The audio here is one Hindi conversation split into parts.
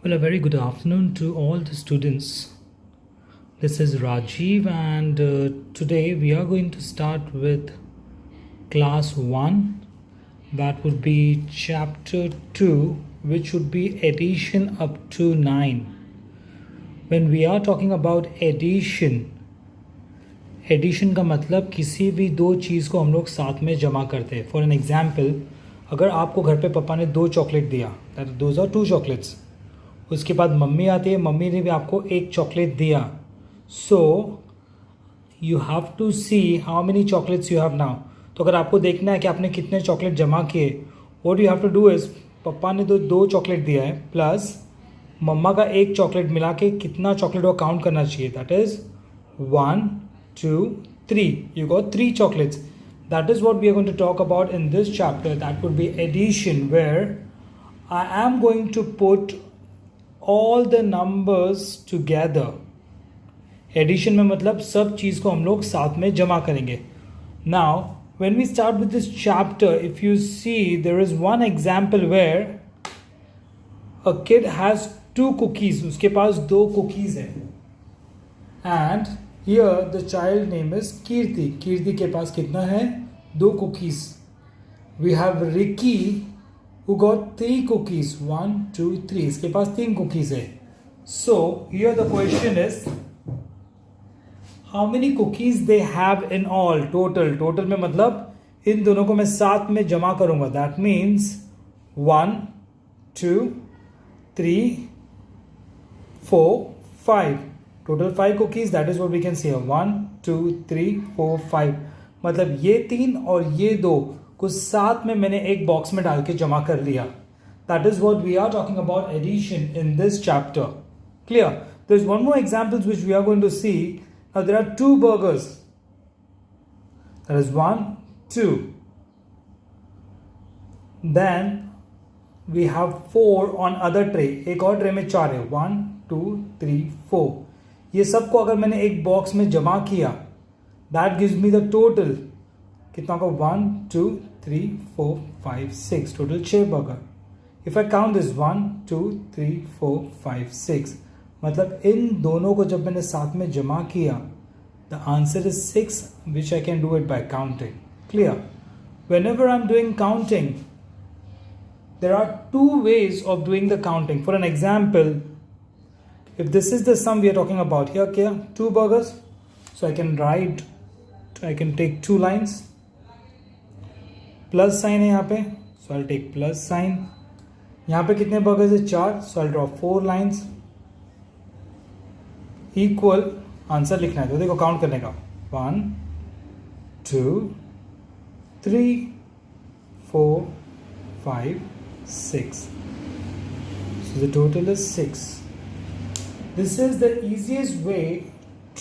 Well, a very good afternoon to all the students. This is Rajiv, and today we are going to start with class 1. That would be chapter 2, which would be addition up to 9. When we are talking about addition का मतलब किसी भी दो चीज़ को हम लोग साथ में जमा करते हैं. फॉर एन एग्जाम्पल, अगर आपको घर पे पापा ने 2 चॉकलेट दिया, दोज आर 2 चॉकलेट्स. उसके बाद मम्मी आती है, मम्मी ने भी आपको 1 चॉकलेट दिया. So you have to see how many chocolates you have now. तो अगर आपको देखना है कि आपने कितने चॉकलेट जमा किए, what you have to do is, पापा ने 2 चॉकलेट दिया है प्लस मम्मा का 1 चॉकलेट मिला के कितना चॉकलेट वो काउंट करना चाहिए. That is 1 2 3. You got 3 chocolates. That is what we are going to talk about in this chapter. That would be addition, where I am going to put all the numbers together. Addition में मतलब सब चीज़ को हम लोग साथ में जमा करेंगे. Now, when we start with this chapter, if you see, there is one example where a kid has 2 cookies. उसके पास 2 cookies हैं. And here the child name is Kirti. Kirti के पास कितना है? 2 cookies. We have Ricky who got 3 cookies. 1 2 3. इसके पास 3 cookies है. So here the question is, how many cookies they have in all? Total में मतलब इन दोनों को मैं साथ में जमा करूंगा. That means 1 2 3 4 5. Total 5 cookies. That is what we can say. 1 2 3 4 5. मतलब ये 3 और ये 2 को साथ में मैंने एक बॉक्स में डाल के जमा कर लिया. That is what we are talking about addition in this chapter. Clear? There is one more example which we are going to see. Now there are 2 burgers. That is 1 2. Then we have 4 on other tray. एक और ट्रे में 4 है. 1 2 3 4. ये सबको अगर मैंने एक बॉक्स में जमा किया, that gives me the total. कितना का? 1 2 3 4 5 6. Total 6 burger. If I count this 1 2 3 4 5 6, मतलब इन दोनों को जब मैंने साथ में जमा किया, the answer is 6, which I can do it by counting. Clear? whenever I'm doing counting, there are 2 ways of doing the counting. For an example, if this is the sum we are talking about here, okay, 2 burgers, so I can take 2 lines, plus sign है यहाँ पे, so I'll take plus sign. यहाँ पे कितने burgers है? 4, so I'll draw 4 lines. Equal, answer लिखना है तो देखो काउंट करने का. 1 2 3 4 5 6. So the total is 6. This is the easiest way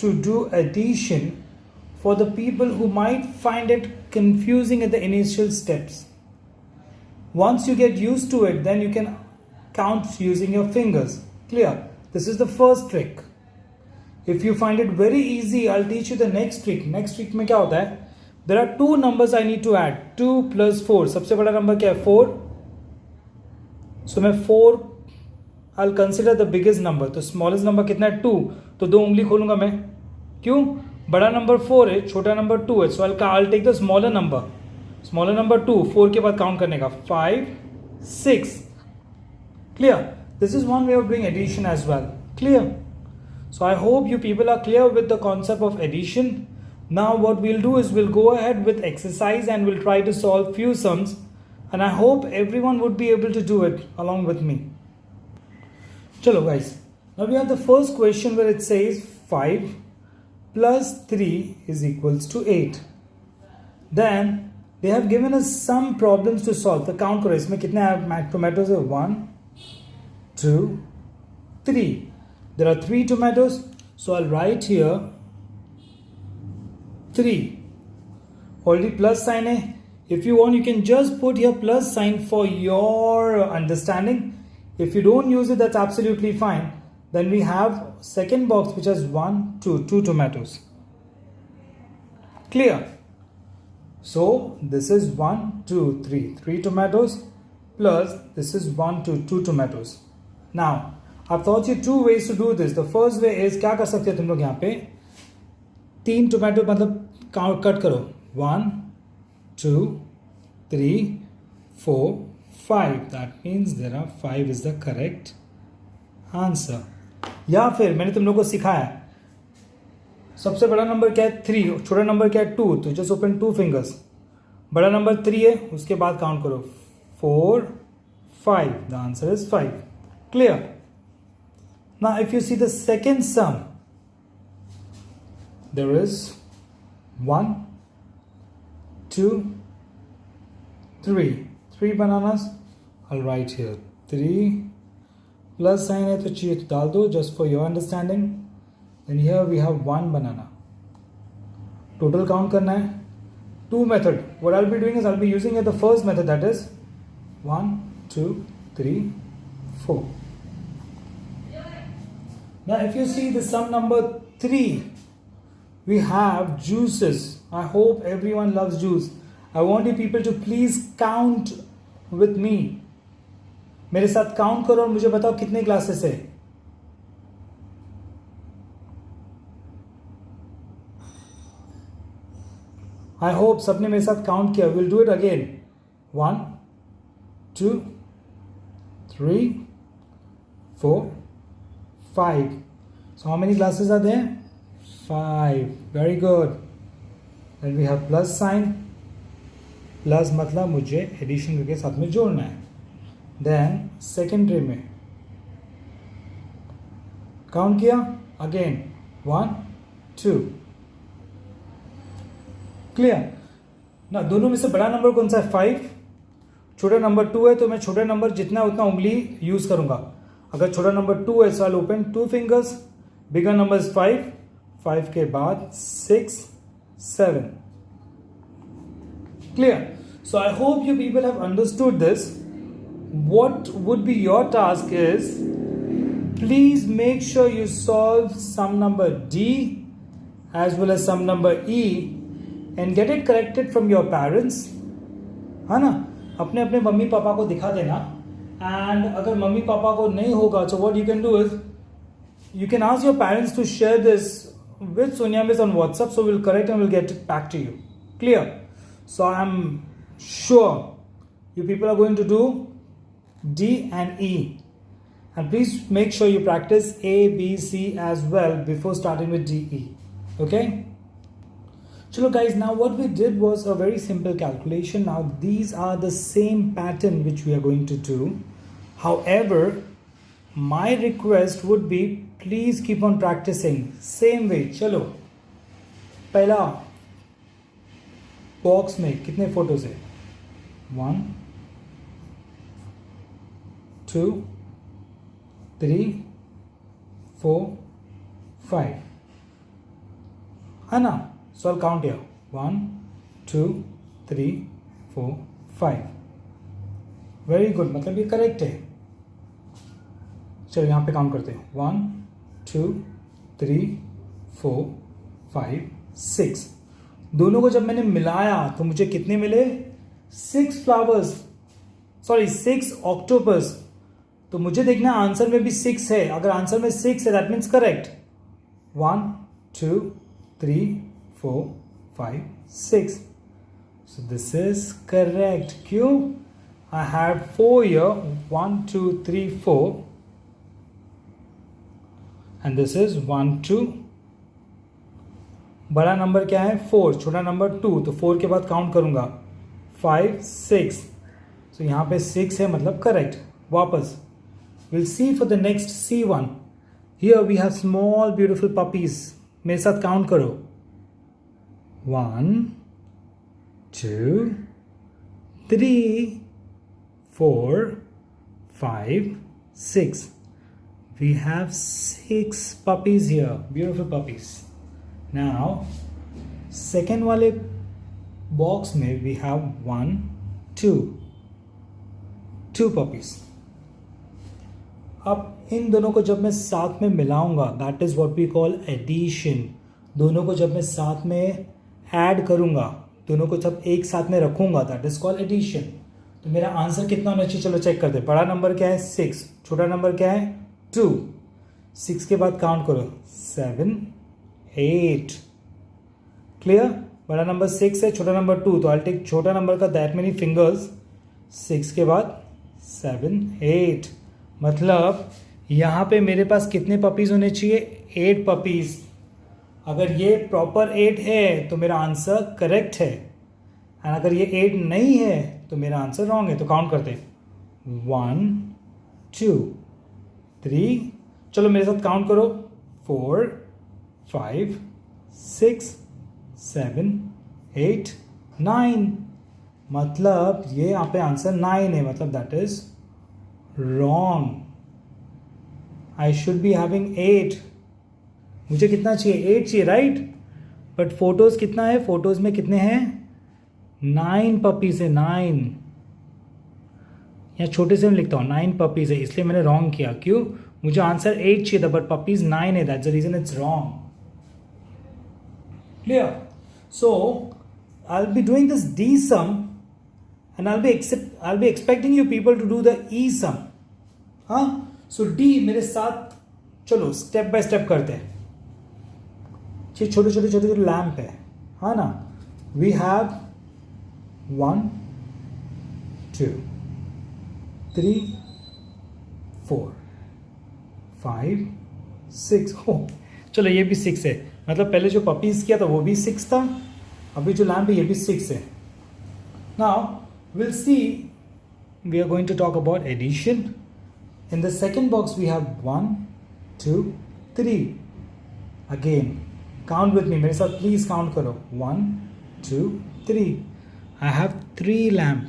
to do addition for the people who might find it confusing at the initial steps. Once you get used to it, then you can count using your fingers. Clear? This is the first trick. If you find it very easy, I'll teach you the next trick. Next trick में क्या होता है? There are 2 numbers I need to add. 2 plus 4. सबसे बड़ा नंबर क्या है? 4. So मैं 4 I'll consider the biggest number. तो स्मॉलेस्ट नंबर कितना है? 2. तो 2 उंगली खोलूंगा मैं. क्यों? बड़ा नंबर 4 है, छोटा नंबर 2 है. सो I'll take the smaller number. Smaller number 2. 4 के बाद काउंट करने का. 5 6. Clear? This is one way of doing addition as well. Clear? So I hope you people are clear with the concept of addition. Now what we'll do is we'll go ahead with exercise and we'll try to solve few sums. And I hope everyone would be able to do it along with me. Chalo guys, now we have the first question where it says 5 plus 3 is equals to 8. Then they have given us some problems to solve. The count करो, इसमें कितने tomatoes है? 1 2 3. There are 3 tomatoes, so I'll write here 3. Already plus sign है. If you want, you can just put here plus sign for your understanding. If you don't use it, that's absolutely fine. Then we have second box which has 1 2 tomatoes. Clear? So this is 1 2 3 tomatoes plus this is 1 2 tomatoes. Now I've taught you two ways to do this. The first way is क्या कर सकते हो तुम लोग यहाँ पे 3 टोमेटो मतलब कट करो 1 2 3 4 5. That means there are 5 is the correct answer. या फिर मैंने तुम लोग को सिखाया सबसे बड़ा नंबर क्या है 3, छोटा नंबर क्या है 2, तो जस्ट ओपन 2 फिंगर्स. बड़ा नंबर 3 है, उसके बाद काउंट करो 4 5. The answer is 5. Clear? Now if you see the second sum, there is 1 2 3 bananas. I'll write here 3 plus sign है तो चाहिए तो डाल दो just for your understanding. Then here we have 1 banana. Total count करना है. 2 method. What I'll be doing is I'll be using the first method, that is 1 2 3 4. Now if you see the sum number 3, we have juices. I hope everyone loves juice. I want you people to please count with me. मेरे साथ काउंट करो और मुझे बताओ कितने क्लासेस है. I hope सबने मेरे साथ काउंट किया. We'll do it again. 1 2 3 4 5. So how many classes are there? 5. Very good. Then we have plus sign. Plus मतलब मुझे एडिशन करके साथ में जोड़ना है. Then सेकेंडरी में काउंट किया अगेन 1 2. क्लियर ना. दोनों में से बड़ा नंबर कौन सा है 5. छोटा नंबर 2 है तो मैं छोटे नंबर जितना उतना उंगली यूज करूंगा. अगर छोटा नंबर 2 है so I open 2 fingers. Bigger number 5 के बाद 6 7. Clear. So I hope you people have understood this. What would be your task is, please make sure you solve sum number D as well as sum number E and get it corrected from your parents. है ना. अपने अपने मम्मी पापा को दिखा देना. And अगर मम्मी पापा को नहीं होगा so what you can do is you can ask your parents to share this with Sonia Miss on WhatsApp, so we'll correct and we'll get it back to you. Clear? So I'm sure you people are going to do D and E, and please make sure you practice A, B, C as well before starting with D, E. Okay? Chalo guys, now what we did was a very simple calculation. Now these are the same pattern which we are going to do. However, my request would be please keep on practicing same way. चलो पहला बॉक्स में कितने फोटोज है 1 2 3 4 5 है ना. So I'll count here 1 2 3 4 5. Very good. मतलब ये करेक्ट है. चलो यहाँ पे काउंट करते हैं 1 2 3 4 5 6. दोनों को जब मैंने मिलाया तो मुझे कितने मिले 6 फ्लावर्स, सॉरी 6 ऑक्टोपस. तो मुझे देखना आंसर में भी 6 है. अगर आंसर में 6 है that means correct. 1 2 3 4 5 6. So this is correct. क्यों? I have 4 here. 1 2 3 4. And this is 1 2. बड़ा नंबर क्या है 4, छोटा नंबर 2, तो 4 के बाद काउंट करूंगा 5 6. So यहाँ पे 6 है मतलब करेक्ट. वापस we'll see for the next C1. Here we have small beautiful puppies. मेरे साथ काउंट करो 1 2 3 4 5 6. We have 6 puppies here, beautiful puppies. Now second वाले बॉक्स में we have 1 2 puppies. अब इन दोनों को जब मैं साथ में मिलाऊंगा that is what we call addition. दोनों को जब मैं साथ में ऐड करूंगा, दोनों को जब एक साथ में रखूंगा दैट इज कॉल्ड एडिशन. तो मेरा आंसर कितना होना चाहिए चलो चेक करते हैं. बड़ा नंबर क्या है 6, छोटा नंबर क्या है 2, 6 के बाद काउंट करो 7, 8. क्लियर? बड़ा नंबर 6 है, छोटा नंबर 2, तो आई टेक छोटा नंबर का दैट मेनी फिंगर्स. 6 के बाद 7, 8. मतलब यहाँ पे मेरे पास कितने पपीज होने चाहिए? 8 पपीज. अगर ये प्रॉपर 8 है तो मेरा आंसर करेक्ट है, एंड अगर ये 8 नहीं है तो मेरा आंसर रॉन्ग है. तो काउंट करते हैं 1, 2, 3. चलो मेरे साथ काउंट करो 4, 5, 6, 7, 8, 9. मतलब ये यहाँ पे आंसर 9 है, मतलब that is wrong. I should be having 8. मुझे कितना चाहिए? 8 चाहिए, राइट? बट फोटोज कितना है? फोटोज में कितने हैं? 9 पपीज है, 9. या छोटे से मैं लिखता हूँ 9 पपीज है, इसलिए मैंने रॉन्ग किया. क्यों? मुझे आंसर 8 चाहिए था, बट पपीज 9 है, that's the reason it's wrong. Clear? So I'll be doing this D sum, and I'll be expecting you people to do the E sum. हाँ? So D मेरे साथ चलो स्टेप बाय स्टेप करते हैं. ये छोटे छोटे छोटे छोटे लैम्प है, हाँ ना? We have 1, 2, 3, 4, 5, 6. हो चलो ये भी 6 है, मतलब पहले जो पपीज किया था वो भी 6 था, अभी जो लैम्प है ये भी 6 है. Now will see, we are going to talk about addition. In the second box we have 1, 2, 3. Again count with me, मेरे साथ प्लीज काउंट करो 1, 2, 3. I have 3 lamp.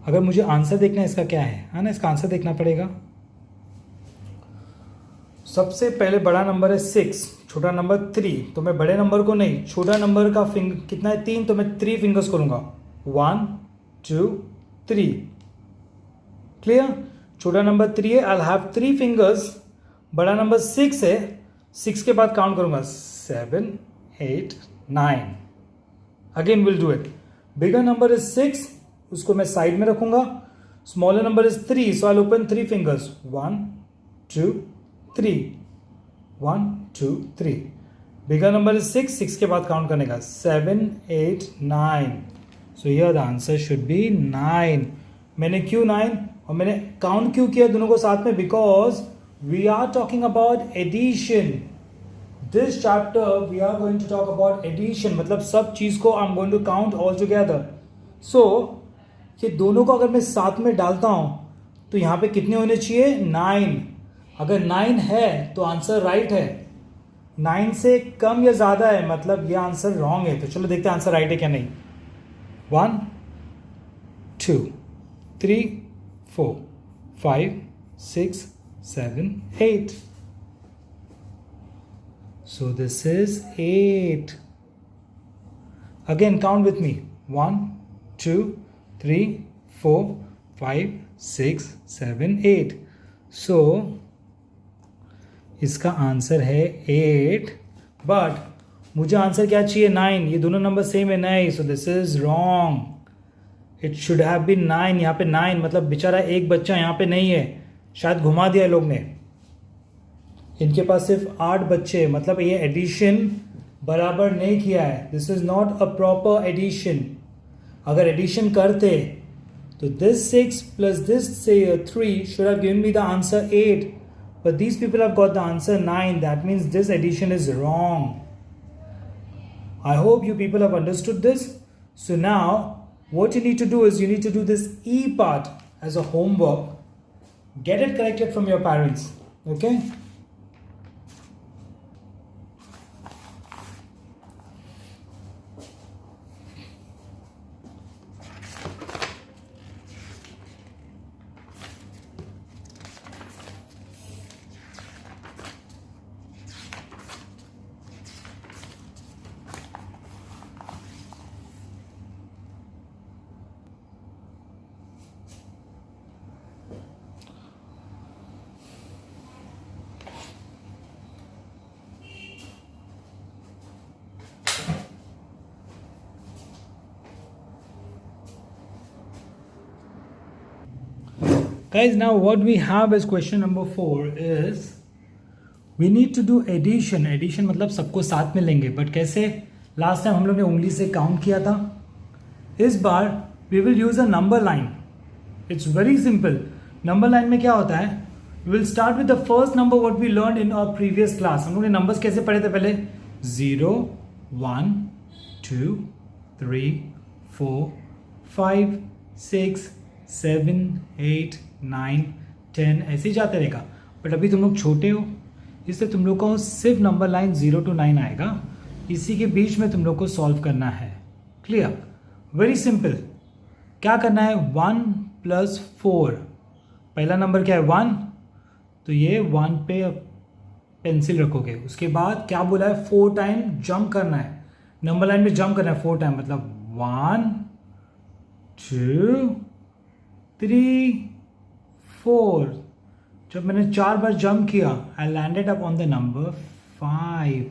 अगर मुझे आंसर देखना है इसका क्या है ना, इसका आंसर देखना पड़ेगा. सबसे पहले बड़ा नंबर है 6, छोटा नंबर 3, तो मैं बड़े नंबर को नहीं, छोटा नंबर का फिंगर कितना है? 3, तो मैं 3 फिंगर्स करूंगा. 1, 2, 3. क्लियर? छोटा नंबर 3 है, आई हैव 3 फिंगर्स. बड़ा नंबर 6 है, 6 के बाद काउंट करूंगा 7, 8, 9. Again will do it. Bigger number is 6, उसको मैं साइड में रखूंगा. Smaller number is 3, so I open 3 fingers. 1, 2, 3. 1, 2, 3. Bigger number is 6, 6 के बाद काउंट करने का 7, 8, 9. So here the answer should be 9. मैंने क्यों 9 और मैंने काउंट क्यों किया दोनों को साथ में? Because we are talking about addition. This chapter we are going to talk about addition, मतलब सब चीज को I am going to count all together. So ये दोनों को अगर मैं साथ में डालता हूं तो यहां पे कितने होने चाहिए? 9. अगर 9 है तो आंसर राइट है. 9 से कम या ज्यादा है मतलब ये आंसर रॉन्ग है. तो चलो देखते हैं आंसर राइट है क्या नहीं. 1, 2, 3, 4, 5, 6, 7, 8. So this is 8. Again count with me. 1, 2, 3, 4, 5, 6, 7, 8. So इसका आंसर है 8, बट मुझे आंसर क्या चाहिए? 9. ये दोनों नंबर सेम है नहीं, so this is wrong. It should have been 9. यहाँ पे 9 मतलब बेचारा एक बच्चा यहाँ पे नहीं है, शायद घुमा दिया लोग ने. इनके पास सिर्फ 8 बच्चे, मतलब ये एडिशन बराबर नहीं किया है. This is not a proper addition. अगर एडिशन करते तो this 6 plus this 3 should have given me the answer 8. But these people have got the answer 9. That means this addition is wrong. I hope you people have understood this. So now, what you need to do is you need to do this E part as a homework. Get it corrected from your parents. Okay? Guys, now what we have as question number 4 is we need to do addition. Addition मतलब सबको साथ में लेंगे, बट कैसे? लास्ट टाइम हम लोग ने उंगली से काउंट किया था. इस बार we will use a number line. It's very simple. Number line में क्या होता है? We will start with the first number what we learned in our previous class. हम लोग ने numbers कैसे पढ़े थे पहले? 0, 1, 2, 3, 4, 5, 6, 7, 8, 9, 10 ऐसे ही जाते रहेगा. बट अभी तुम लोग छोटे हो, इससे तुम लोग को सिर्फ नंबर लाइन 0 to 9 आएगा. इसी के बीच में तुम लोग को सॉल्व करना है. क्लियर? Very simple. क्या करना है? 1 + 4. पहला नंबर क्या है? 1. तो ये 1 पे पेंसिल रखोगे. उसके बाद क्या बोला है? 4 टाइम जंप करना है. नंबर लाइन में जंप करना है 4 टाइम. मतलब 1, 2, 3, 4. जब मैंने 4 बार जंप किया, I landed up on the number 5.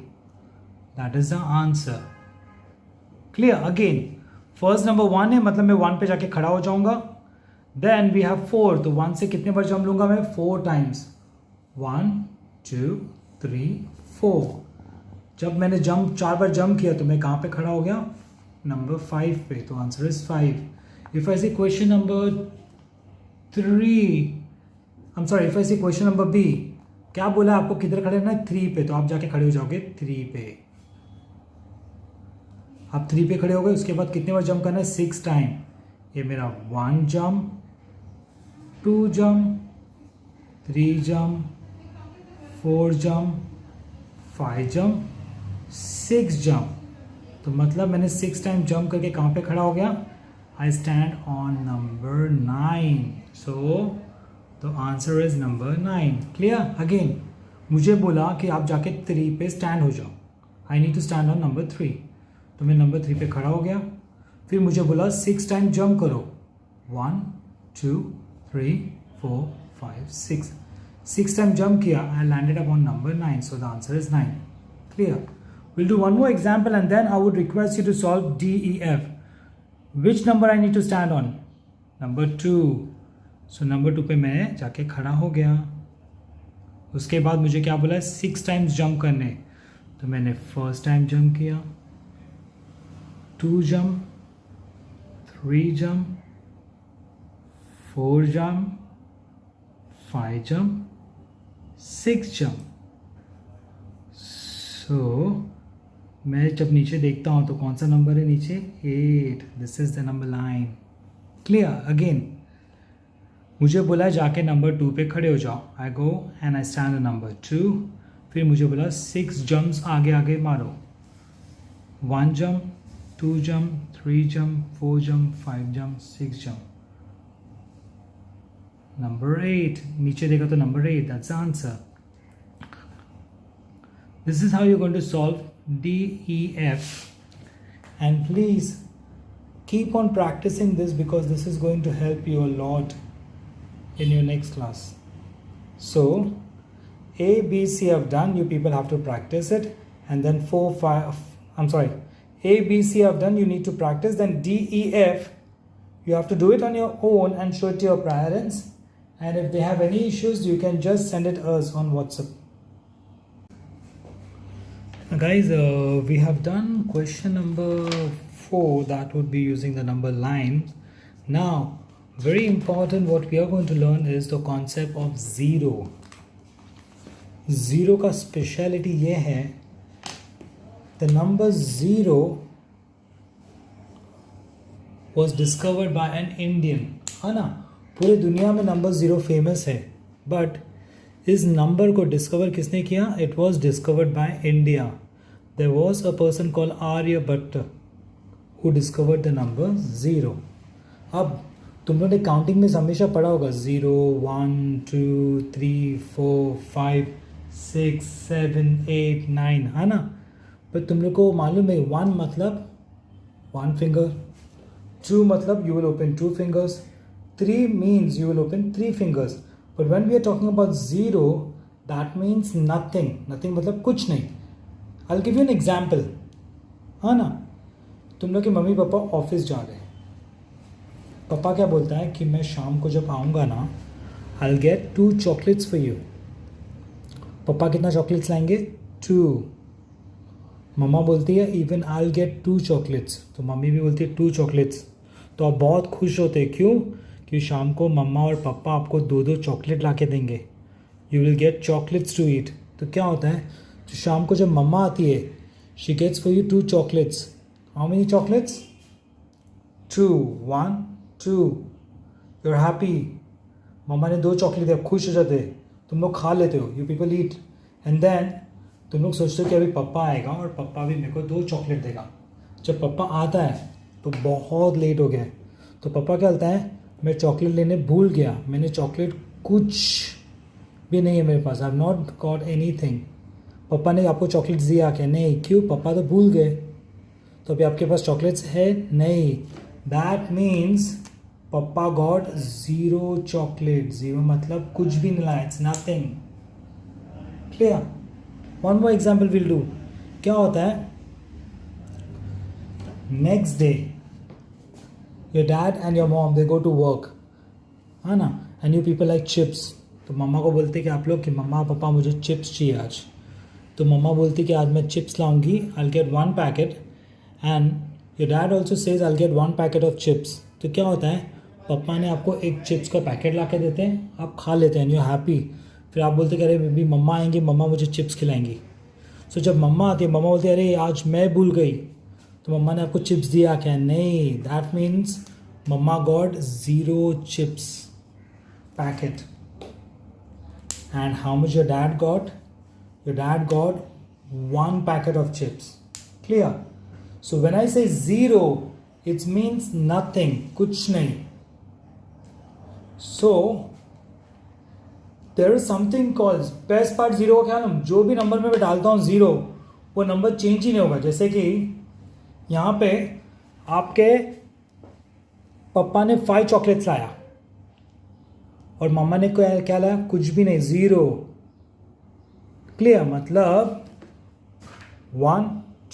That is the answer. Clear? Again first number 1 है, मतलब मैं 1 पे जाके खड़ा हो जाऊंगा. Then we have 4. तो 1 से कितने बार जंप लूंगा मैं? 4 टाइम्स. 1, 2, 3, 4. जब मैंने 4 बार जंप किया तो मैं कहाँ पे खड़ा हो गया? नंबर 5 पे. तो answer is 5. If I see question number 3, if I see question number B, क्या बोला आपको? किधर खड़े रहना है? 3 पे. तो आप जाके खड़े हो जाओगे 3 पे. आप 3 पे खड़े हो गए. उसके बाद कितने बार जंप करना है? 6 टाइम. ये मेरा 1 jump, 2 jump, 3 jump, 4 jump, 5 jump, 6 jump. तो मतलब मैंने 6 टाइम जंप करके कहाँ पे खड़ा हो गया? आई स्टैंड ऑन नंबर 9. सो तो answer is number 9. Clear? Again मुझे बोला कि आप जाके 3 पे स्टैंड हो जाओ. I need to stand on number 3. तो मैं नंबर 3 पे खड़ा हो गया. फिर मुझे बोला 6 टाइम जंप करो. 1, 2, 3, 4, 5, 6. 6 टाइम जंप किया. I landed up on number 9. So the answer is 9. Clear? We'll do one more example and then I would request you to solve D, E, F. Which number I need to stand on? Number 2. So number 2 पे मैं जाके खड़ा हो गया. उसके बाद मुझे क्या बोला है? 6 टाइम्स जंप करने. तो मैंने फर्स्ट टाइम जंप किया, 2 jump, 3 jump, 4 jump, 5 jump, 6 jump. So मैं जब नीचे देखता हूँ तो कौन सा नंबर है नीचे? 8. This is the number line. Clear? Again मुझे बोला जाके नंबर 2 पे खड़े हो जाओ. I go and I stand number 2. फिर मुझे बोला 6 जंप्स आगे आगे मारो. 1 jump, 2 jump, 3 jump, 4 jump, 5 jump, 6 jump. Number 8. नीचे देखा तो number 8. That's the answer. This is how you're going to solve D, E, F. And please keep on practicing this because this is going to help you a lot in your next class. So A, B, C I've done. You people have to practice it. And then 4, 5, A, B, C I've done. You need to practice. Then D, E, F. You have to do it on your own and show it to your parents. And if they have any issues, you can just send it us on WhatsApp. Guys, we have done question number 4, that would be using the number line. Now very important, what we are going to learn is the concept of zero. Zero का speciality ये है, the number 0 was discovered by an Indian. है ना? पूरे दुनिया में नंबर 0 फेमस है, बट इस नंबर को डिस्कवर किसने किया? It was discovered by India. There was a person called Aryabhata who discovered the number 0. अब तुम लोगों ने काउंटिंग में हमेशा पढ़ा होगा 0, 1, 2, 3, 4, 5, 6, 7, 8, 9, है ना? पर तुम लोग को मालूम है 1 मतलब 1 फिंगर, 2 मतलब you will open 2 fingers, 3 means you will open 3 fingers. But when we are talking about 0, that means nothing. Nothing मतलब कुछ नहीं. I'll give you an example. हाँ ना? तुम लोग के मम्मी पापा ऑफिस जा रहे हैं. पापा क्या बोलता है कि मैं शाम को जब आऊँगा ना I'll get 2 chocolates for you. पापा कितना चॉकलेट्स लाएंगे? 2. मम्मा बोलती है even I will gate 2 chocolates, तो मम्मी भी बोलती है 2 चॉकलेट्स. तो आप बहुत खुश होते हैं. क्यों? कि शाम को मम्मा और पापा आपको 2-2 चॉकलेट ला के देंगे. You will get chocolates to eat. तो क्या होता है, तो शाम को जब मम्मा आती है, she gets for you 2 chocolates. How many chocolates? 2. 1, 2. You are happy. मम्मा ने 2 चॉकलेट दिया, खुश हो जाते. तुम लोग खा लेते हो, you people eat. And then तुम लोग सोचते हो कि अभी पापा आएगा और पापा भी मेरे को 2 चॉकलेट देगा. जब पापा आता है तो बहुत लेट हो गया. तो पापा क्या बोलता है, मैं चॉकलेट लेने भूल गया, मैंने चॉकलेट कुछ भी नहीं है मेरे पास, I have not got anything. पापा ने आपको चॉकलेट्स दिया क्या? नहीं. क्यों? पापा तो भूल गए. तो अभी आपके पास चॉकलेट्स है नहीं. दैट मीन्स पापा गॉट 0 चॉकलेट. 0 मतलब कुछ भी नहीं लाया, it's nothing. Clear? One more example will do. क्या होता है, next day your dad and your mom they go to work, है ना, and you people like chips. तो मम्मा को बोलते कि आप लोग कि मम्मा पापा मुझे चिप्स चाहिए आज. तो मम्मा बोलती कि आज मैं चिप्स लाऊंगी, I will get 1 packet. And your dad also says I will get 1 packet of chips. तो क्या होता है, पापा ने आपको एक चिप्स का पैकेट ला के देते हैं, आप खा लेते हैं, यू आर हैप्पी. फिर आप बोलते कि अरे बेबी मम्मा आएंगी, मम्मा मुझे चिप्स खिलाएंगी. सो जब मम्मा आती है, मम्मा बोलती है अरे आज मैं भूल गई. तो मम्मा ने आपको चिप्स दिया क्या? नहीं. दैट मीन्स मम्मा got 0 chips packet. And how much your dad got? Your dad got 1 packet of chips. Clear? So when I say 0 it means nothing, कुछ नहीं. So there is something called best part 0 का क्या नाम, जो भी नंबर में मैं डालता हूँ 0 वो नंबर चेंज ही नहीं होगा. जैसे कि यहाँ पे आपके पापा ने 5 चॉकलेट्स लाया और मम्मा ने क्या लाया? कुछ भी नहीं, 0. क्लियर? मतलब 1,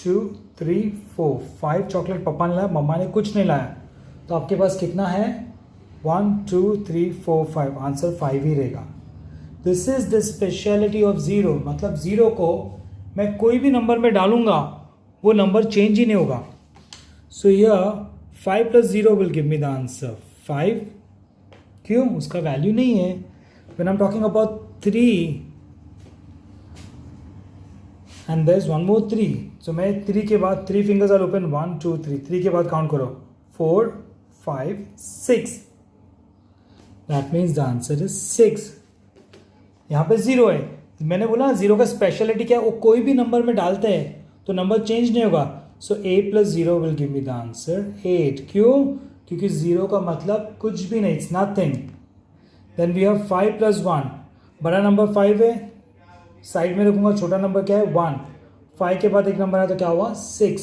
2, 3, 4, 5 चॉकलेट पापा ने लाया, मम्मा ने कुछ नहीं लाया. तो आपके पास कितना है? 1, 2, 3, 4, 5. आंसर 5 ही रहेगा. This is the speciality of 0. मतलब 0 को मैं कोई भी नंबर में डालूंगा वो नंबर चेंज ही नहीं होगा. So here 5 + 0 will give me the answer 5. क्यों? उसका वैल्यू नहीं है. When I am talking about 3 and there is one more 3. So मैं 3 के बाद 3 फिंगर्स आर ओपन, 1, 2, 3. 3 के बाद काउंट करो 4, 5, 6. That means the answer is 6. यहाँ पे 0 है. मैंने बोला 0 का स्पेशलिटी क्या है, वो कोई भी नंबर में डालते हैं तो नंबर चेंज नहीं होगा. So 8 + 0 will give me the answer 8. क्यों? क्योंकि 0 का मतलब कुछ भी नहीं, it's nothing. Then we have 5 + 1. बड़ा नंबर 5 है, साइड में रखूंगा. छोटा नंबर क्या है? 1. 5 के बाद एक नंबर है तो क्या हुआ? 6.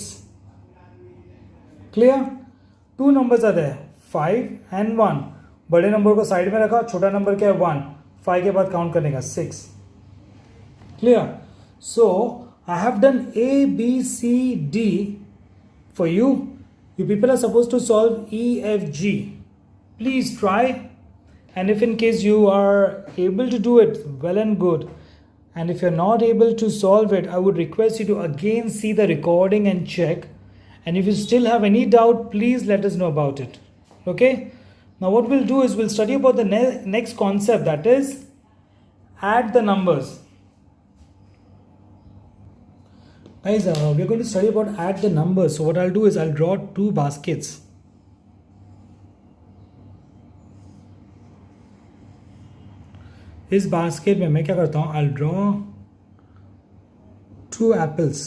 क्लियर? 2 नंबर्स आते हैं 5 and 1. बड़े नंबर को साइड में रखा, छोटा नंबर क्या है? 1. 5 के बाद काउंट करने का 6. Clear? So I have done A, B, C, D for you. You people are supposed to solve E, F, G. Please try. And if in case you are able to do it, well and good. And if you're not able to solve it, I would request you to again see the recording and check. And if you still have any doubt, please let us know about it. Okay? Now what we'll do is we'll study about the next concept, that is add the numbers. Guys, we're going to study about add the numbers. So what I'll do is I'll draw 2 baskets. इस बास्केट में मैं क्या करता हूँ, I'll draw 2 apples.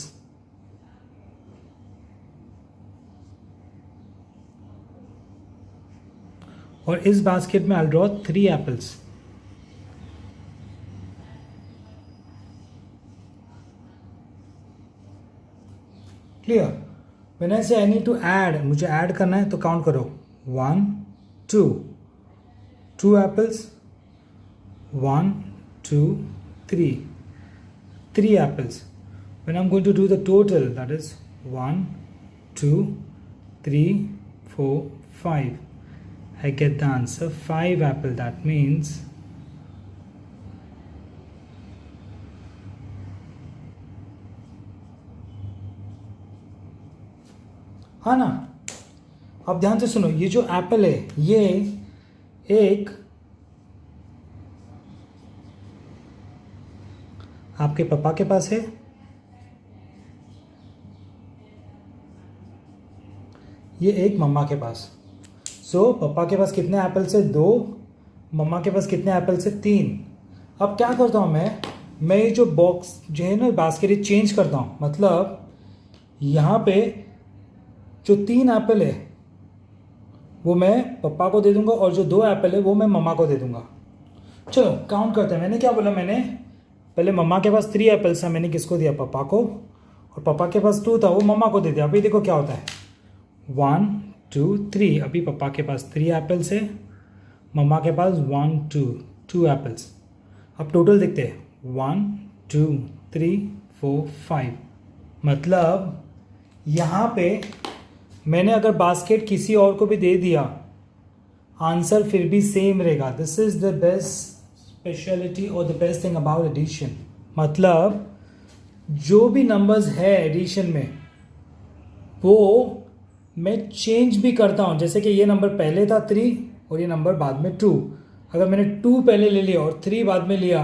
और इस बास्केट में I'll draw 3 apples. Clear? When I say I need to add, मुझे ऐड करना है तो काउंट करो 1, 2. 2 apples. 1, 2, 3. 3 apples. When I'm going to do the total, that is 1, 2, 3, 4, 5. I get the answer 5 apple. That means हाँ ना। अब ध्यान से सुनो, ये जो एप्पल है ये एक आपके पापा के पास है, ये एक मम्मा के पास। सो पापा के पास कितने एप्पल से 2, मम्मा के पास कितने एप्पल से 3। अब क्या करता हूँ मैं ये जो बॉक्स जो है ना बास्केट, ये चेंज करता हूँ। मतलब यहाँ पे जो 3 एप्पल है वो मैं पापा को दे दूंगा और जो 2 एप्पल है वो मैं मम्मा को दे दूंगा। चलो काउंट करते हैं। मैंने क्या बोला, मैंने पहले मम्मा के पास 3 एप्पल्स था, मैंने किसको दिया, पापा को, और पापा के पास 2 था वो मम्मा को दे दिया। अभी देखो क्या होता है, 1 2 3। अभी पापा के पास 3 एप्पल्स है, मम्मा के पास 1 2 एप्पल्स। अब टोटल देखते हैं, 1 2 3 4 5। मतलब यहाँ पे मैंने अगर बास्केट किसी और को भी दे दिया, आंसर फिर भी सेम रहेगा। This is the best speciality और the best thing about addition. मतलब जो भी नंबर्स है एडिशन में वो मैं चेंज भी करता हूँ। जैसे कि ये नंबर पहले था 3 और ये नंबर बाद में 2। अगर मैंने 2 पहले ले लिया और 3 बाद में लिया,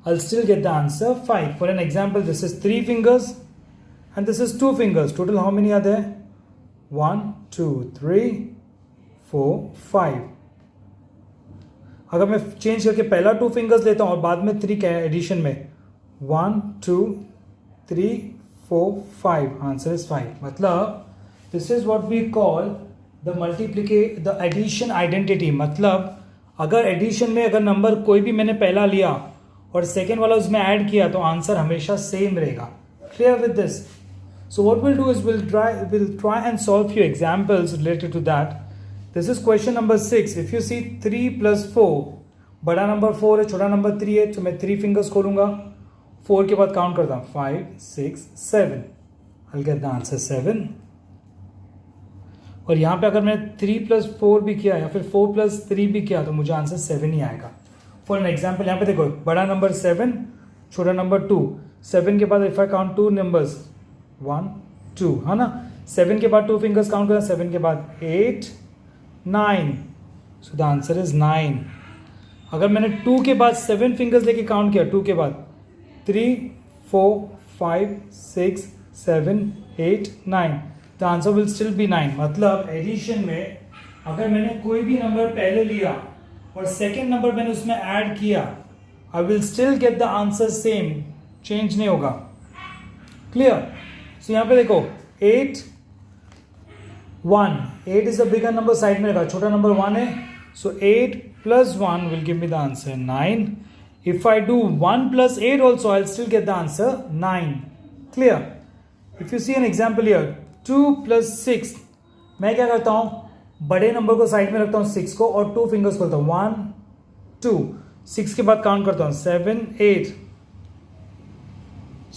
I'll still get the answer 5. For an example, this is 3 fingers and this is 2 fingers. Total how many are there? 1 2 3 4 5. अगर मैं चेंज करके पहला 2 फिंगर्स लेता हूँ और बाद में 3 के एडिशन में 1 2 3 4 5, आंसर इज 5. मतलब this is what we call the addition identity. मतलब अगर एडिशन में अगर नंबर कोई भी मैंने पहला लिया और सेकेंड वाला उसमें ऐड किया तो आंसर हमेशा सेम रहेगा. Clear with this? So what we'll do is we'll try and solve few examples related to that. This is question number 6. If you see 3 plus 4, बड़ा नंबर 4 है, छोटा नंबर 3 है, तो मैं 3 फिंगर्स खोलूंगा. 4 के बाद काउंट करता हूँ 5 6 7. I'll get the answer 7. और यहाँ पे अगर मैंने 3 plus 4 भी किया या फिर 4 plus 3 भी किया तो मुझे आंसर 7 ही आएगा. फॉर एन एग्जाम्पल यहाँ पे देखो, बड़ा नंबर 7, छोटा नंबर 2. 7 के बाद इफ आई काउंट 2 नंबर्स 1 2, है ना. 7 के बाद 2 फिंगर्स काउंट करना, 7 के बाद 8 9. सो द आंसर इज 9. अगर मैंने 2 के बाद 7 फिंगर्स लेके काउंट किया, 2 के बाद 3 4 5 6 7 8 9, the answer will still be 9. मतलब एडिशन में अगर मैंने कोई भी नंबर पहले लिया और सेकेंड नंबर मैंने उसमें ऐड किया, I will still get the answer same, change नहीं होगा. क्लियर? सो यहाँ पे देखो 8 1. 8 is the bigger number, side में रखा, छोटा नंबर 1 है. सो 8 plus 1 will give me the answer 9. If I do 1 plus 8 also, I'll still get the answer 9. Clear? If you see an example here, 2 plus 6. मैं क्या करता हूँ, बड़े नंबर को साइड में रखता हूँ 6 को और 2 फिंगर्स खोलता हूँ 1 2. 6 के बाद काउंट करता हूँ 7 8.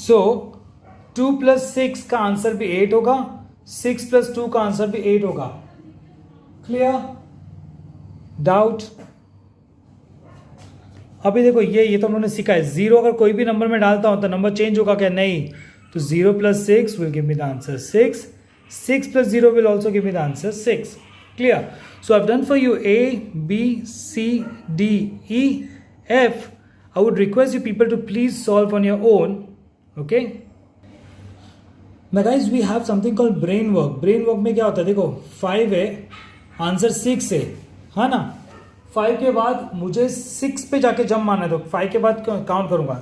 सो 2 plus 6 का आंसर भी 8 होगा, 6 plus 2 का आंसर भी 8 होगा. क्लियर? डाउट? अभी देखो ये तो उन्होंने सीखा है. 0 अगर कोई भी नंबर में डालता हूं तो नंबर चेंज होगा क्या? नहीं. तो 0 plus 6 will give me the answer 6. 6 plus 0 will also give me the answer 6. Clear? So I've done for you A, B, C, D, E, F. I would request you people to please solve on your own. Okay? Now guys, we have something called brain work. Brain work में क्या होता है, देखो 5 है, आंसर 6 है ना. 5 के बाद मुझे 6 पे जाके जंप मारना है, तो 5 के बाद काउंट करूंगा,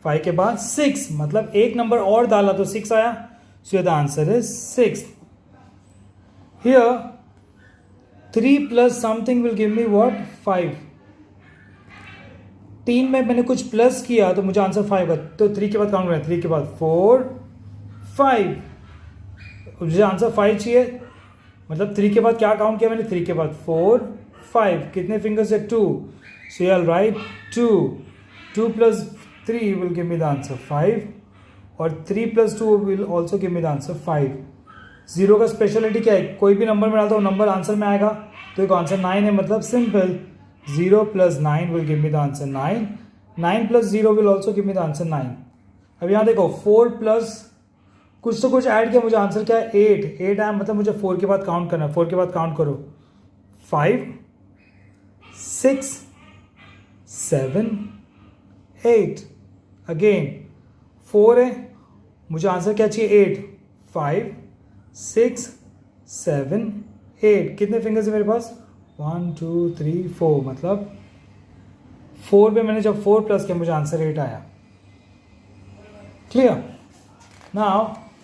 5 के बाद 6, मतलब एक नंबर और डाला तो 6 आया. सो the answer is 6. Here 3 plus something will give me what? 5. 3 में मैंने कुछ प्लस किया तो मुझे आंसर 5 है. तो 3 के बाद काउंट करना है, 3 के बाद 4 5. मुझे आंसर 5 चाहिए, मतलब 3 के बाद क्या काउंट किया मैंने? 3 के बाद 4 5. कितने फिंगर्स है? 2. सो I will write 2. 2 plus 3 will give me the answer 5 और 3 plus 2 will also give me the answer 5. 0 का स्पेशलिटी क्या है? कोई भी नंबर में डालता हूँ नंबर आंसर में आएगा. तो एक आंसर 9 है, मतलब simple. 0 plus 9 will give me the answer 9. 9 plus 0 will also give me the answer 9. अब यहाँ देखो 4 plus कुछ तो कुछ ऐड किया, मुझे आंसर क्या है 8 आया, मतलब मुझे 4 के बाद काउंट करना है। 4 के बाद काउंट करो 5 6 7 8, अगेन 4 है, मुझे आंसर क्या चाहिए 8, 5 6 7 8, कितने फिंगर्स है मेरे पास 1 2 3 4, मतलब 4 पे मैंने जब 4 प्लस किया मुझे आंसर 8 आया। Clear? Now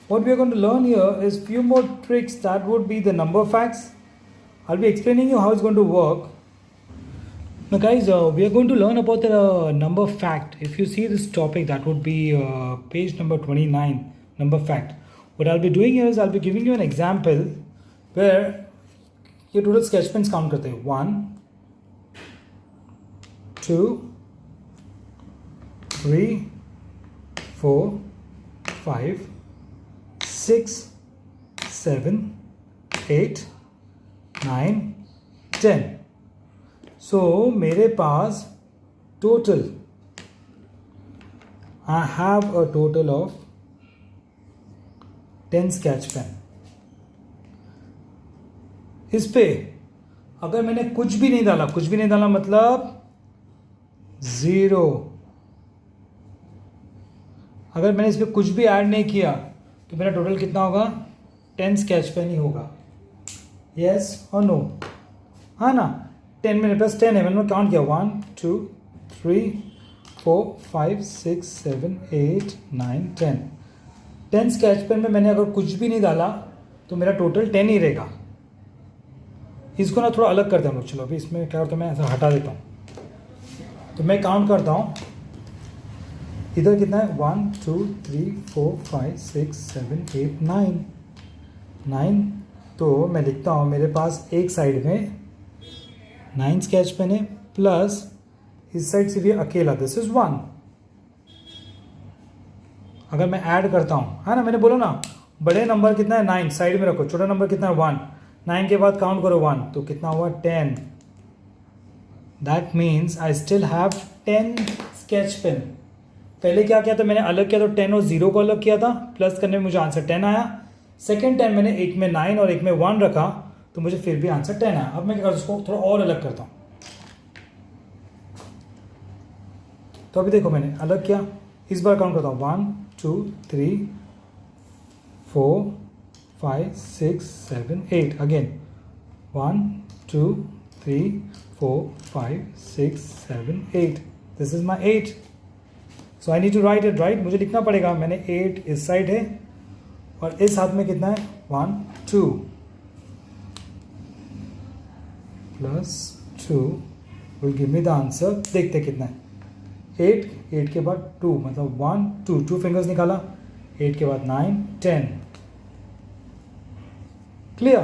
what we are going to learn here is few more tricks, that would be the number facts. I'll be explaining you how it's going to work. Now guys, we are going to learn about the number fact. If you see this topic, that would be page number 29, number fact. What I'll be doing here is I'll be giving you an example where your total sketch pens count karte hain, 1 2 3 4 5 6 7 8 9 10। So मेरे पास total I have a total of 10 sketch pen. इस पे अगर मैंने कुछ भी नहीं डाला मतलब 0। अगर मैंने इस पर कुछ भी ऐड नहीं किया तो मेरा टोटल कितना होगा 10 स्केच पेन ही होगा। यस और नो? हाँ ना, 10 मेरे पास 10 है, मैंने काउंट किया 1 2 3 4 5 6 7 8 9 10। 10 स्केच पेन में मैंने अगर कुछ भी नहीं डाला तो मेरा टोटल 10 ही रहेगा। इसको ना थोड़ा अलग करते हैं हम लोग। चलो अभी इसमें क्या करता हूँ, मैं ऐसा हटा देता हूँ। तो मैं काउंट करता हूँ, इधर कितना है 1 2 3 4 5 6 7 8 9। तो मैं लिखता हूँ मेरे पास एक साइड में 9 स्केच पेन है, प्लस इस साइड से भी अकेला, दिस इज 1। अगर मैं ऐड करता हूँ, है ना, मैंने बोला ना बड़े नंबर कितना है 9, साइड में रखो, छोटा नंबर कितना है 1, 9 के बाद काउंट करो 1, तो कितना हुआ 10। That means I still have 10 sketch pen. पहले क्या किया था, मैंने अलग किया तो 10 और 0 को अलग किया था, प्लस करने में मुझे आंसर 10 आया। सेकेंड टाइम मैंने एक में 9 और एक में 1 रखा तो मुझे फिर भी आंसर 10 आया। अब मैं क्या करता हूँ, उसको थोड़ा और अलग करता हूँ। तो अभी देखो मैंने अलग किया, इस बार काउंट करता हूँ 1 2 3 4 5 6 7 8, again 1 2 3 4 5 6 7 8, this is my 8। So I need to write it, right, मुझे लिखना पड़ेगा। मैंने 8 इस साइड है और इस हाथ में कितना है 1 2 plus 2 will give me the answer. देखते कितना है 8 के बाद 2, मतलब 1 2 फिंगर्स निकाला, 8 के बाद 9 10। क्लियर?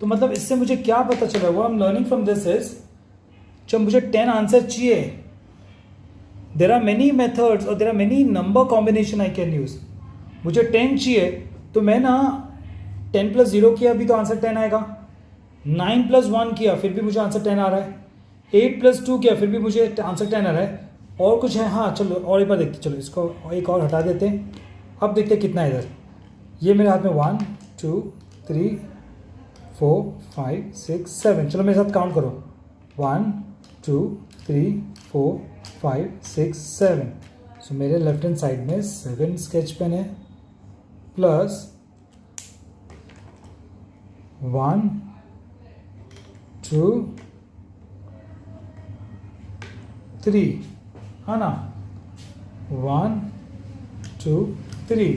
तो मतलब इससे मुझे क्या पता चला, वो I am learning from this is, जब मुझे 10 आंसर चाहिए, देर आर मेनी मेथड्स और there are many number combination I can use. मुझे 10 चाहिए तो मैं ना 10 प्लस 0 किया भी तो आंसर 10 आएगा, 9 प्लस 1 किया फिर भी मुझे आंसर 10 आ रहा है, 8 प्लस 2 किया फिर भी मुझे आंसर 10 आ रहा है। और कुछ है? हाँ चलो और एक बार देखते, चलो इसको एक और हटा देते हैं। अब देखते कितना है इधर, ये मेरे हाथ में 1 2 3 4 5 6 7। चलो मेरे साथ काउंट करो 1 2 3 4 5 6 7। सो मेरे लेफ्ट हैंड साइड में 7 स्केच पेन है, प्लस 1 2 3, है ना, 1 2 3।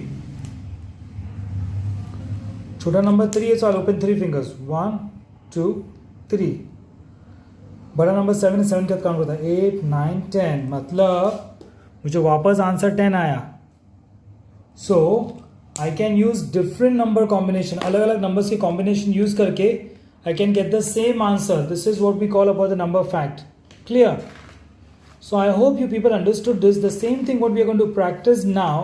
छोटा नंबर 3 है, सो आई ओपन 3 फिंगर्स 1 2 3। बड़ा नंबर 7 है, 7 का काउंट होता है 8 9 10, मतलब मुझे वापस आंसर 10 आया। So I can use different number combination, अलग अलग नंबर्स के कॉम्बिनेशन यूज करके I can get the same answer. This is what we call about the number fact. Clear? So I hope you people understood this. The same thing what we are going to practice now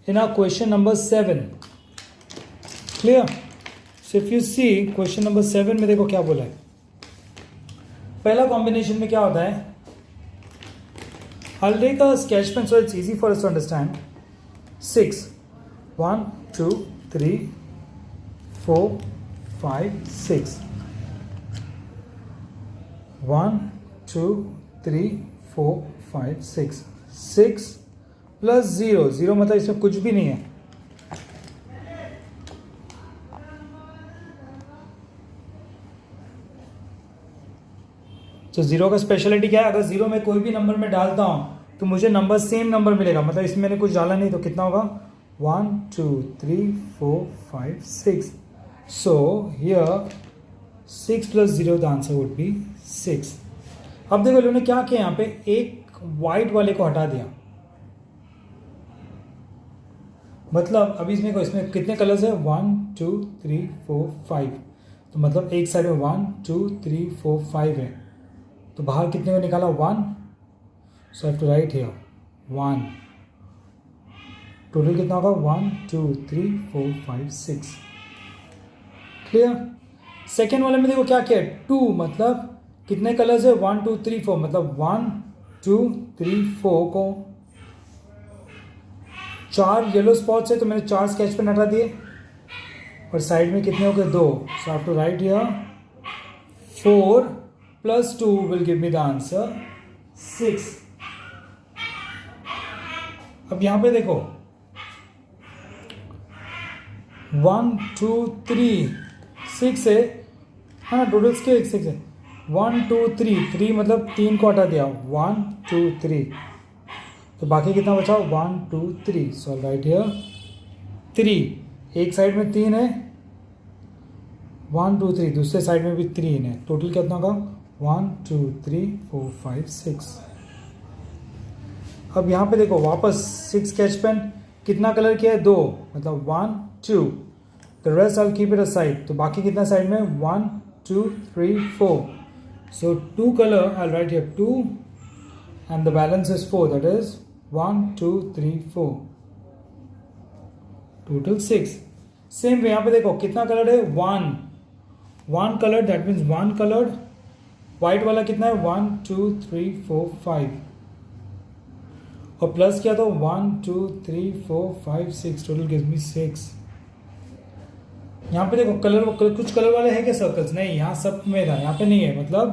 in our question number 7. Clear? So if you see question number 7 में देखो क्या बोला है। पहला कॉम्बिनेशन में क्या होता है, I'll take a sketch pen so it's easy for us to understand. 6 1 2 3 4 5 6 1 2 3 4 5 6 6 plus 0 0 मतलब इसमें कुछ भी नहीं है। तो जीरो का स्पेशलिटी क्या है, अगर जीरो में कोई भी नंबर में डालता हूं तो मुझे नंबर सेम नंबर मिलेगा, मतलब इसमें मैंने कुछ डाला नहीं तो कितना होगा 1 2 3 4 5 6। So here 6 plus 0 the answer would be 6। अब देखो इन्होंने क्या किया, यहाँ पे एक वाइट वाले को हटा दिया, मतलब अभी इसमें कितने कलर्स है 1 2 3 4 5, तो मतलब एक साइड में 1 2 3 4 5 है, तो बाहर कितने को निकाला 1, so have to write here 1। Total कितना होगा 1 2 3 4 5 6। क्लियर। सेकेंड वाले में देखो क्या किया 2, मतलब कितने कलर्स है 1 2 3 4, मतलब 1 2 3 4 को 4 येलो स्पॉट्स है तो मैंने 4 स्केच पेन हटा दिए, और साइड में कितने हो गए 2, so have to write here 4 plus 2 will give me the answer 6। अब यहां पे देखो 1 2 3 6 है, हाँ ना, टोटल के 6 है, 1 2 3 3 मतलब 3 को हटा दिया 1 2 3, तो बाकी कितना बचा 1 2 3, सो राइट हियर 3, एक साइड में 3 है 1 2 3, दूसरे साइड में भी 3 है, टोटल कितना होगा 1 2 3 4 5 6। अब यहाँ पे देखो वापस 6 स्केच पेन कितना कलर किया है 2, मतलब 1 2, the rest I keep it aside, तो बाकी कितना साइड में 1 2 3 4, सो 2 colour I right here 2 and the balance is 4, that is 1 2 3 4, total 6। Same way यहाँ पे देखो कितना कलर है 1 colour, that means 1 coloured, white वाला कितना है 1 2 3 4 5, और प्लस किया तो 1 2 3 4 5 6, टोटल गिव्स मी 6। यहाँ पे देखो कुछ कलर वाले हैं क्या सर्कल्स, नहीं, यहाँ सब में था, यहाँ पे नहीं है, मतलब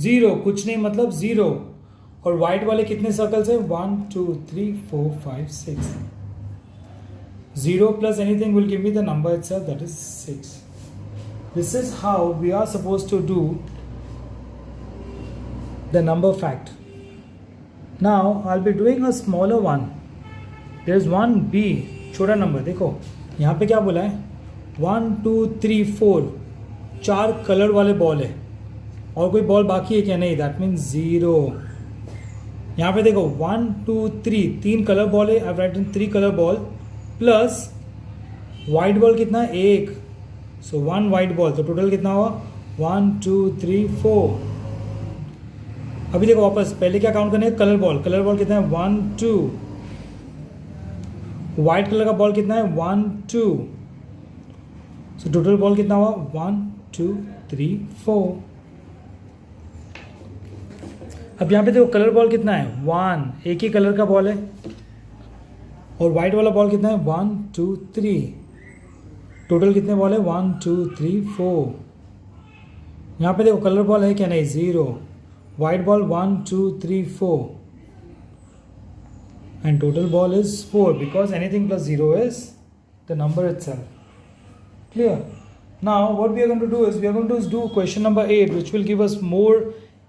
0, कुछ नहीं मतलब 0, और व्हाइट वाले कितने सर्कल्स है 1 2 3 4 5 6, 0 plus anything will give me the number itself, that is 6। This is how we are suppose to do the number fact. Now I'll be doing a smaller one. There is one B, छोटा नंबर, देखो यहाँ पे क्या बोला है 1 2 3 4, 4 कलर वाले बॉल है, और कोई बॉल बाकी है क्या, नहीं, दैट मीन्स 0। यहाँ पे देखो 1 2 3, 3 कलर बॉल है, आई राइट इन 3 colour ball, plus white ball कितना है 1, सो 1 वाइट बॉल, तो टोटल कितना हुआ 1 2 3 4। अभी देखो वापस पहले क्या काउंट करने है कलर बॉल कितना है 1 2, व्हाइट कलर का बॉल कितना है 1 2, सो टोटल बॉल कितना हुआ 1 2 3 4। अब यहाँ पे देखो कलर बॉल कितना है 1, एक ही कलर का बॉल है, और व्हाइट वाला बॉल कितना है 1 2 3, टोटल कितने बॉल है 1 2 3 4। यहाँ पे देखो कलर बॉल है क्या, नहीं, 0, white ball 1 2 3 4, and total ball is 4, because anything plus 0 is the number itself. Clear? Now what we are going to do is we are going to do question number 8, which will give us more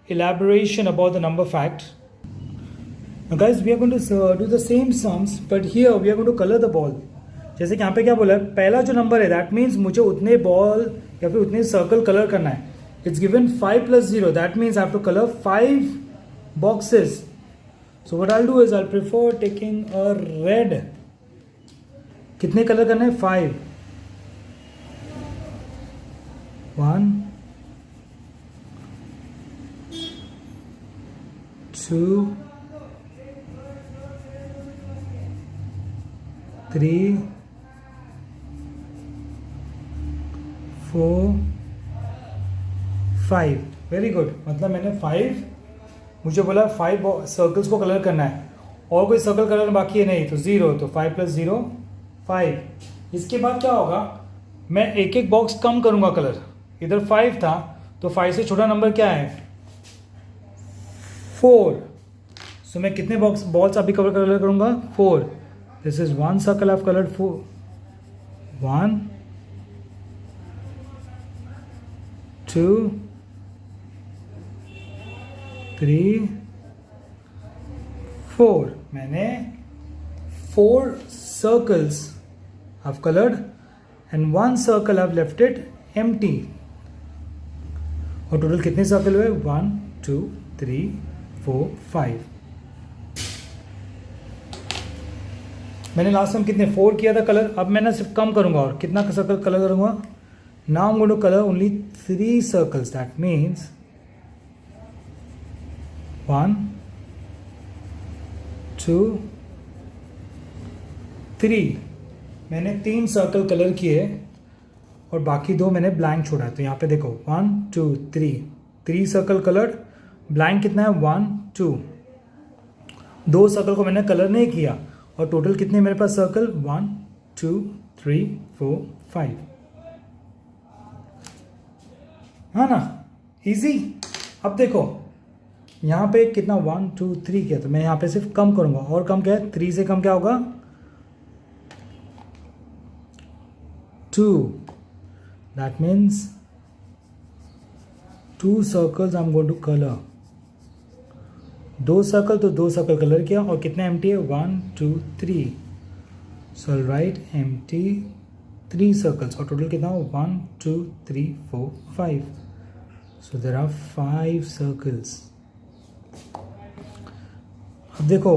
elaboration about the number fact. Now guys, we are going to do the same sums, but here we are going to color the ball. जैसे कि यहाँ पे क्या बोला है, पहला जो नंबर है दैट मीन्स मुझे उतने बॉल या फिर उतने सर्कल कलर करना है। It's given 5 plus 0. That means I have to color 5 boxes. So what I'll do is I'll prefer taking a red. कितने कलर करने हैं 5, 1 2 3 4 5। वेरी गुड, मतलब मैंने 5, मुझे बोला 5 सर्कल्स को कलर करना है, और कोई सर्कल कलर बाकी है नहीं, तो 0, तो 5 प्लस 0 5। इसके बाद क्या होगा, मैं एक एक बॉक्स कम करूंगा कलर. इधर 5 था तो 5 से छोटा नंबर क्या है, 4. सो मैं कितने बॉल्स अभी कलर करूंगा, 4. This is 1 circle of coloured 4. 1 2 3 4. मैंने 4 circles I've colored and 1 circle I've left it empty. और टोटल कितने सर्कल हुए, 1 2 3 4 5. मैंने लास्ट टाइम कितने 4 किया था कलर. अब मैं ना सिर्फ कम करूंगा और कितना सर्कल कलर करूंगा. Now I am going to colour only 3 circles. That means 1 2 3. मैंने 3 सर्कल कलर किए और बाकी 2 मैंने ब्लैंक छोड़ा. तो यहाँ पे देखो 1 2 3 सर्कल कलर्ड. ब्लैंक कितना है, 1 2. 2 सर्कल को मैंने कलर नहीं किया और टोटल कितने मेरे पास सर्कल, 1 2 3 4 5. हाँ ना, इजी. अब देखो यहाँ पे कितना 1 2 3 किया, तो मैं यहाँ पे सिर्फ कम करूंगा. और कम क्या है, 3 से कम क्या होगा, 2. That means 2 circles I'm going to color. 2 circle तो 2 सर्कल कलर किया और कितने एम्प्टी है, 1 2 3. So I'll write empty 3 circles और टोटल कितना हो, 1 2 3 4 5. So there are 5 circles. अब देखो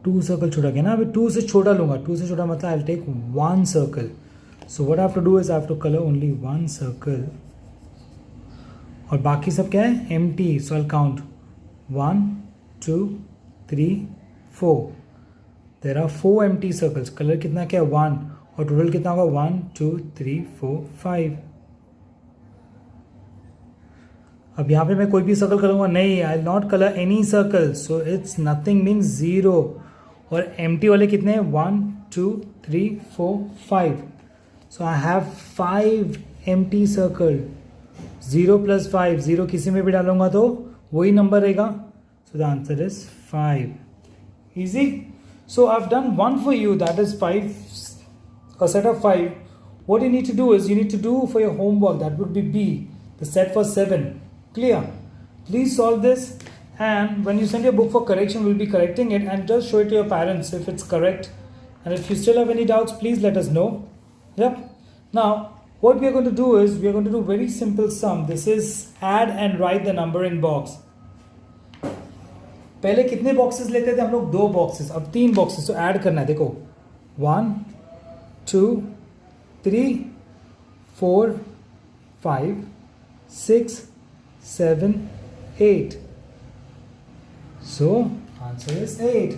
2 सर्कल छोटा गया ना. अभी 2 से छोटा लूंगा. 2 से छोटा मतलब I will take 1 circle. So what I have to do is I have to colour only 1 circle. और बाकी सब क्या है, empty. So I will count 1 2 3 4. There are 4 empty circles. Colour कितना क्या है, 1. और टोटल कितना होगा, 1 2 3 4 5. अब यहाँ पे मैं कोई भी सर्कल करूँगा नहीं, I will not colour any circle. So it's nothing means 0. और एम्प्टी वाले कितने हैं, 1 2 3 4 5. So I have 5 empty circle. 0 + 5, 0 किसी में भी डालूंगा तो वही नंबर रहेगा. सो the answer is 5. Easy. So I have done one for you, that is 5, a set of 5. What you need to do is you need to do for your homework, that would be B, the set for 7. Clear? Please solve this. And when you send your book for correction, we'll be correcting it, and just show it to your parents if it's correct. And if you still have any doubts, please let us know. Yep. Now, what we are going to do is, we are going to do very simple sum. This is add and write the number in box. पहले कितने बॉक्सेस लेते थे हम लोग, 2 बॉक्सेस. अब 3 बॉक्सेस. तो ऐड करना है. देखो 1 2 3 4 5 6 7 8. So answer is 8.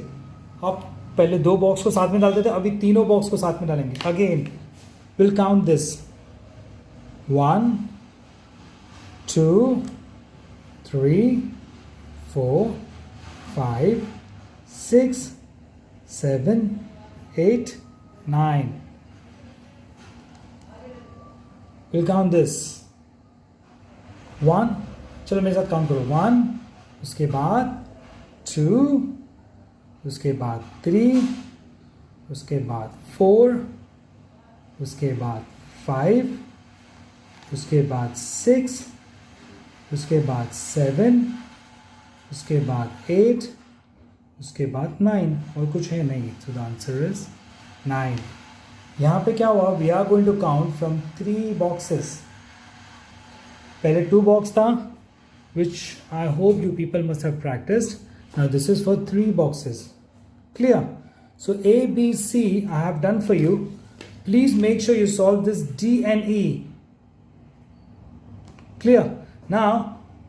अब पहले 2 बॉक्स को साथ में डालते थे, अभी तीनों बॉक्स को साथ में डालेंगे. Again will count this 1 2 3 4 5 6 7 8 9. We'll count this 1. चलो मेरे साथ काउंट करो. 1, उसके बाद 2, उसके बाद 3, उसके बाद 4, उसके बाद 5, उसके बाद 6, उसके बाद 7, उसके बाद 8, उसके बाद 9. और कुछ है नहीं. So the answer is 9. यहाँ पे क्या हुआ, we are going to count from 3 boxes. पहले 2 बॉक्स था, which I hope you people must have practiced. Now this is for 3 boxes. Clear? So A, B, C I have done for you. Please make sure you solve this D and E. Clear? Now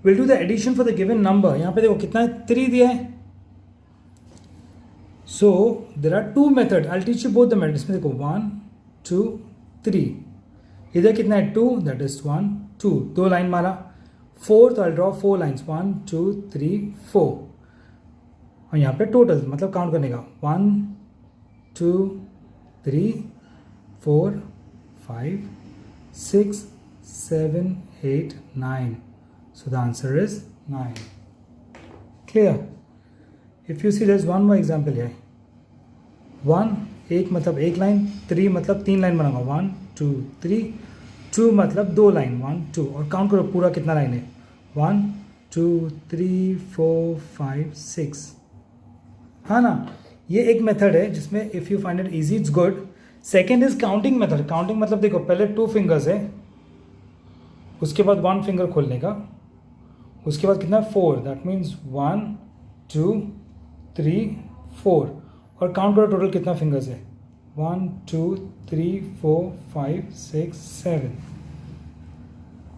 we'll do the addition for the given number. यहाँ पे देखो कितना है, 3 दिया है. So there are 2 methods. I'll teach you both the methods. इसमें देखो 1 2 3. इधर कितना है, 2, that is 1 2. 2 लाइन मारा. 4, तो आई ड्रॉ 4 लाइन्स, 1 2 3 4. और यहाँ पे टोटल मतलब काउंट करने का 1 2 3, 4, 5, 6, 7, 8, 9. So the answer is 9. Clear? If you see, there's one more example here. 1 एक मतलब एक लाइन, 3 मतलब 3 लाइन बनाऊंगा, 1 2 3, 2 मतलब 2 लाइन, 1 2, और काउंट करो पूरा कितना लाइन है, 1 2 3 4 5 6. हाँ ना, ये एक मेथड है जिसमें if you find it easy it's good. Second is counting method. Counting मतलब देखो, पहले 2 फिंगर्स है, उसके बाद 1 फिंगर खोलने का, उसके बाद कितना 4, दैट मीन्स 1 2 3 4, और काउंट करो टोटल कितना फिंगर्स है, 1 2 3 4 5 6 7.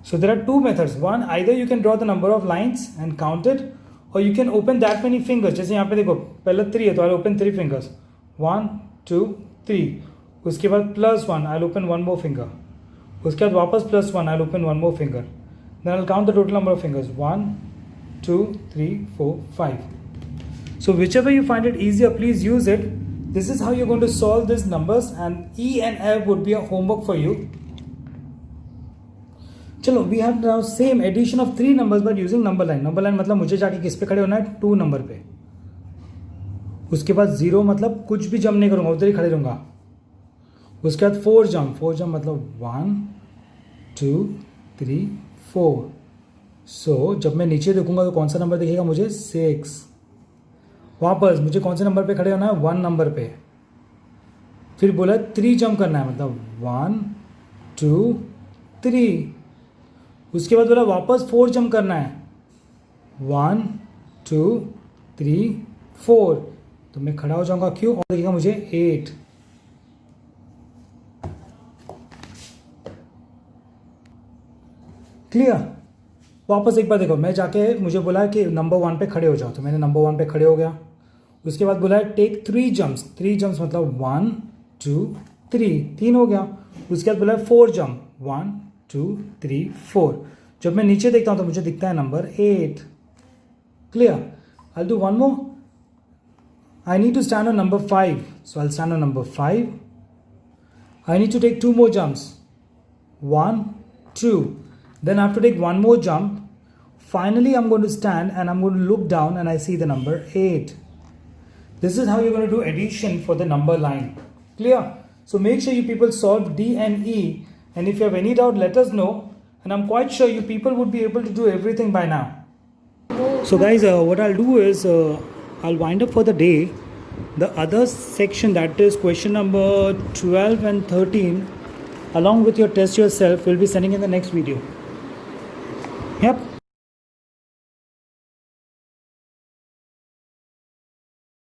So there are two methods. One, either you can draw the number of lines and count it, or you can open that many fingers. जैसे यहाँ पे देखो, पहले 3 है तो I'll open 3 fingers, 1 2 3. उसके बाद +1, I'll open 1 more finger. उसके बाद वापस +1, I'll open 1 more finger. Then I'll count the total number of fingers, 1 2 3 4 5. So whichever you find it easier, please use it. This is how you're going to solve these numbers, and E and F would be a homework for you. चलो, we have now same addition of 3 numbers but using number line. Number line मतलब मुझे जाके किस पे खड़े होना है, 2 नंबर पे. उसके बाद 0 मतलब कुछ भी जंप नहीं करूँगा, उधर ही खड़े रहूँगा. उसके बाद 4 जंप मतलब 1 2 3 4. सो जब मैं नीचे देखूंगा तो कौन सा नंबर दिखेगा मुझे, 6. वापस मुझे कौन से नंबर पे खड़े होना है, 1 नंबर पे. फिर बोला 3 जंप करना है, मतलब 1 2 3. उसके बाद बोला वापस 4 जंप करना है, 1 2 3 4. तो मैं खड़ा हो जाऊंगा, क्यों, और दिखेगा मुझे 8. क्लियर? वापस एक बार देखो, मैं जाके, मुझे बोला कि नंबर 1 पे खड़े हो जाओ, तो मैंने नंबर 1 पे खड़े हो गया. उसके बाद बोला है टेक 3 जंप्स. 3 जंप्स मतलब 1 2 3, 3 हो गया. उसके बाद बोला है 4 जंप, 1 2 3 4. जब मैं नीचे देखता हूँ तो मुझे दिखता है number 8. Clear? I do one more. I need to stand on number 5, so I stand on number 5. I need to take 2 more jumps, 1 2. Then I have to take 1 more jump. Finally, I'm going to stand and I'm going to look down and I see the number 8. This is how you're going to do addition for the number line. Clear? So make sure you people solve D and E. And if you have any doubt, let us know. And I'm quite sure you people would be able to do everything by now. So guys, what I'll do is I'll wind up for the day. The other section, that is question number 12 and 13, along with your test yourself, will be sending in the next video. Yep.